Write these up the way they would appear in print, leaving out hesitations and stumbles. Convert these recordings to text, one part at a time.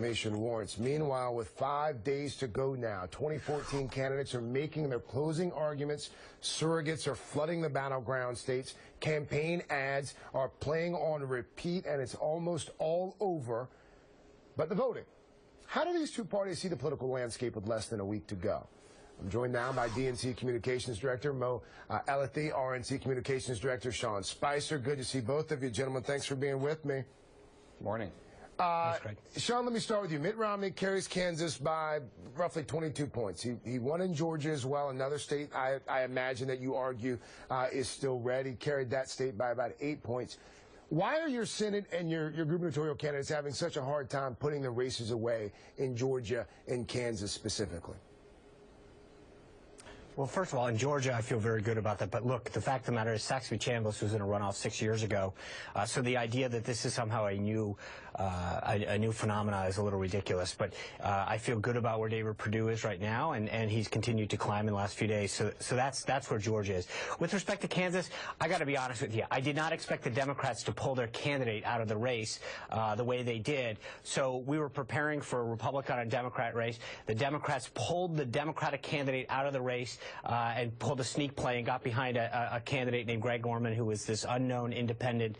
Warrants. Meanwhile, with 5 days to go now, 2014 candidates are making their closing arguments. Surrogates are flooding the battleground states. Campaign ads are playing on repeat, and it's almost all over. But the voting. How do these two parties see the political landscape with less than a week to go? I'm joined now by DNC Communications Director Mo Elleithee, RNC Communications Director Sean Spicer. Good to see both of you, gentlemen. Thanks for being with me. Morning. Sean, let me start with you. Mitt Romney carries Kansas by roughly 22 points. He won in Georgia as well, another state I imagine that you argue is still red. He carried that state by about 8 points. Why are your Senate and your gubernatorial candidates having such a hard time putting the races away in Georgia and Kansas specifically? Well, first of all, in Georgia, I feel very good about that. But look, the fact of the matter is Saxby Chambliss was in a runoff 6 years ago. So the idea that this is somehow a new phenomena is a little ridiculous. But I feel good about where David Perdue is right now, and he's continued to climb in the last few days. So that's where Georgia is. With respect to Kansas, I got to be honest with you. I did not expect the Democrats to pull their candidate out of the race the way they did. So we were preparing for a Republican and Democrat race. The Democrats pulled the Democratic candidate out of the race and pulled a sneak play and got behind a candidate named Greg Norman, who was this unknown independent.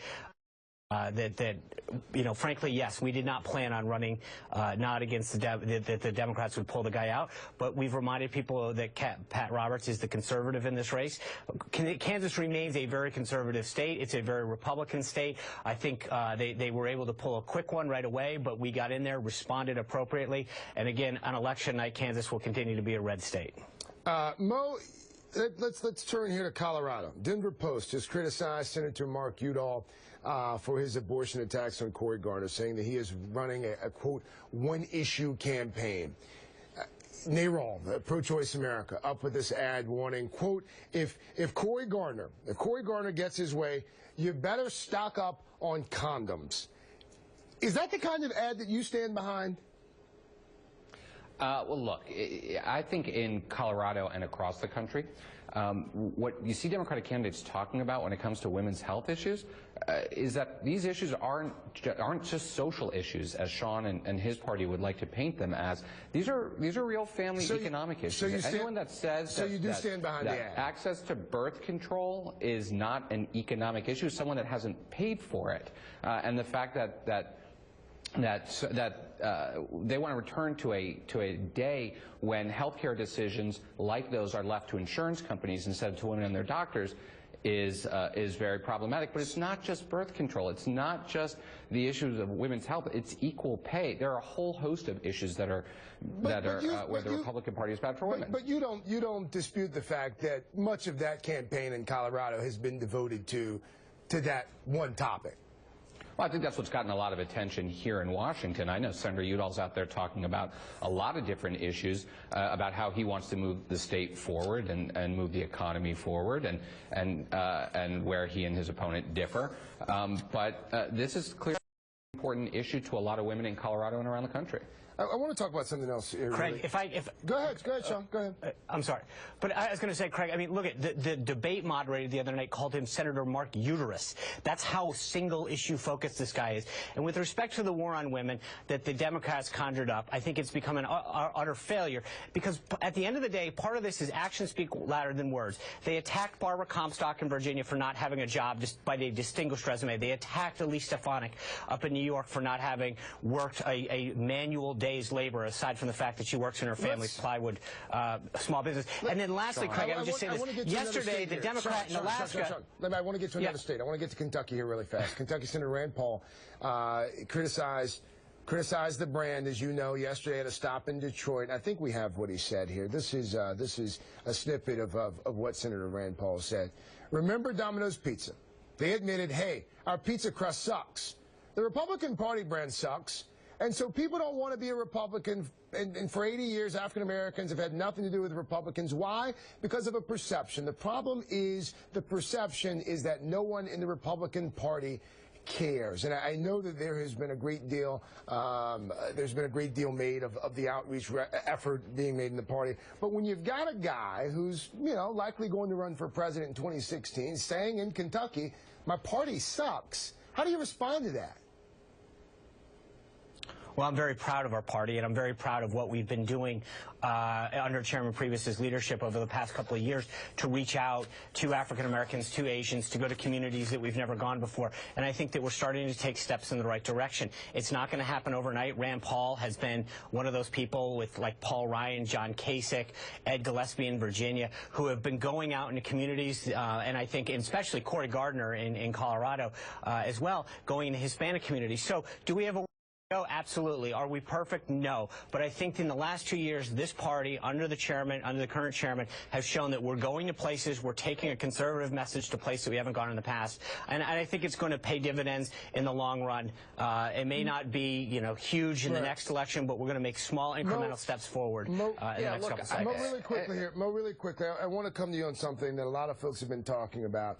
Frankly, yes, we did not plan on running not against that the Democrats would pull the guy out, but we've reminded people that Pat Roberts is the conservative in this race. Kansas remains a very conservative state. It's a very Republican state. I think they were able to pull a quick one right away, but we got in there, responded appropriately, and again, on election night, Kansas will continue to be a red state. Mo, let's turn here to Colorado. Denver Post has criticized Senator Mark Udall for his abortion attacks on Cory Gardner, saying that he is running a quote, one-issue campaign. NARAL, Pro-Choice America, up with this ad warning, quote, if Cory Gardner gets his way, you better stock up on condoms. Is that the kind of ad that you stand behind? Well, look, I think in Colorado and across the country, what you see Democratic candidates talking about when it comes to women's health issues is that these issues aren't just social issues, as Sean and his party would like to paint them as. These are real family economic issues. Anyone that says that access to birth control is not an economic issue is someone that hasn't paid for it, and the fact that they want to return to a day when healthcare decisions like those are left to insurance companies instead of to women and their doctors is very problematic. But it's not just birth control. It's not just the issues of women's health. It's equal pay. There are a whole host of issues where the Republican Party is bad for women. But you don't dispute the fact that much of that campaign in Colorado has been devoted to that one topic. Well, I think that's what's gotten a lot of attention here in Washington. I know Senator Udall's out there talking about a lot of different issues about how he wants to move the state forward and move the economy forward and where he and his opponent differ. But this is clearly an important issue to a lot of women in Colorado and around the country. I want to talk about something else here. Craig, really. Go ahead, Sean. Go ahead. I'm sorry. But I was going to say, Craig, I mean, look, the debate moderator the other night called him Senator Mark Uterus. That's how single-issue focused this guy is. And with respect to the war on women that the Democrats conjured up, I think it's become an utter failure because at the end of the day, part of this is actions speak louder than words. They attacked Barbara Comstock in Virginia for not having a job just by a distinguished resume. They attacked Elise Stefanik up in New York for not having worked a manual day's labor, aside from the fact that she works in her family's plywood small business. And then lastly, Craig, I would just say this. Yesterday, the Democrat in Alaska... I want to get to another state. I want to get to Kentucky here really fast. Kentucky Senator Rand Paul criticized the brand, as you know, yesterday at a stop in Detroit. I think we have what he said here. This is a snippet of what Senator Rand Paul said. Remember Domino's Pizza. They admitted, hey, our pizza crust sucks. The Republican Party brand sucks. And so people don't want to be a Republican, and for 80 years, African Americans have had nothing to do with Republicans. Why? Because of a perception. The problem is the perception is that no one in the Republican Party cares. And I know that there has been a great deal, made of the outreach effort being made in the party. But when you've got a guy who's, likely going to run for president in 2016, saying in Kentucky, my party sucks, how do you respond to that? Well, I'm very proud of our party, and I'm very proud of what we've been doing under Chairman Priebus's leadership over the past couple of years to reach out to African Americans, to Asians, to go to communities that we've never gone before. And I think that we're starting to take steps in the right direction. It's not going to happen overnight. Rand Paul has been one of those people with, like, Paul Ryan, John Kasich, Ed Gillespie in Virginia, who have been going out into communities, and I think, and especially Cory Gardner in Colorado as well, going into Hispanic communities. So do we have a Oh, absolutely. Are we perfect? No. But I think in the last 2 years, this party, under the current chairman, has shown that we're going to places, we're taking a conservative message to places that we haven't gone in the past. And I think it's going to pay dividends in the long run. It may not be, huge in the next election, but we're going to make small incremental steps forward in the next couple of cycles. Mo, really quickly, I want to come to you on something that a lot of folks have been talking about.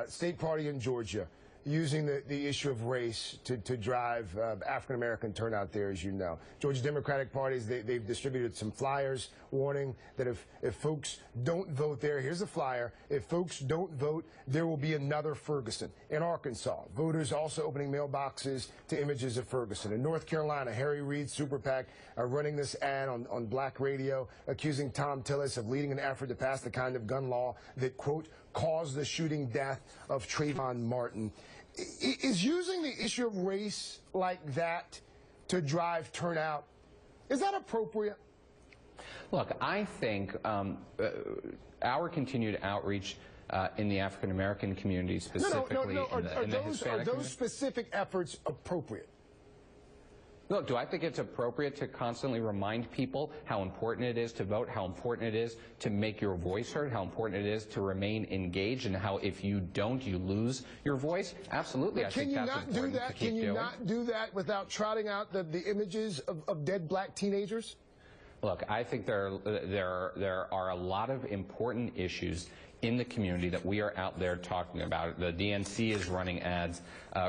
State party in Georgia, using the issue of race to drive African-American turnout there, as you know. Georgia Democratic parties, they've distributed some flyers warning that if folks don't vote there, here's a flyer, if folks don't vote, there will be another Ferguson. In Arkansas, voters also opening mailboxes to images of Ferguson. In North Carolina, Harry Reid's Super PAC are running this ad on black radio, accusing Tom Tillis of leading an effort to pass the kind of gun law that, quote, caused the shooting death of Trayvon Martin. Is using the issue of race like that to drive turnout, is that appropriate? Look, I think our continued outreach in the African-American community, specifically in the Hispanic Are those specific efforts appropriate? Look, do I think it's appropriate to constantly remind people how important it is to vote, how important it is to make your voice heard, how important it is to remain engaged, and how if you don't, you lose your voice? Absolutely, I think that's important to keep doing. Can you not do that without trotting out the images of dead black teenagers? Look, I think there are a lot of important issues in the community that we are out there talking about. The DNC is running ads,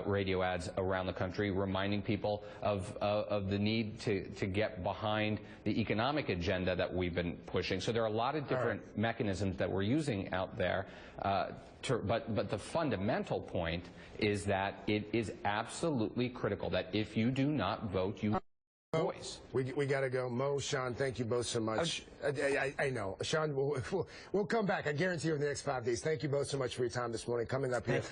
radio ads around the country, reminding people of the need to get behind the economic agenda that we've been pushing. So there are a lot of different mechanisms that we're using out there. But the fundamental point is that it is absolutely critical that if you do not vote, you voice. We got to go. Mo, Sean, thank you both so much. I know. Sean, we'll come back. I guarantee you in the next 5 days. Thank you both so much for your time this morning. Coming up here.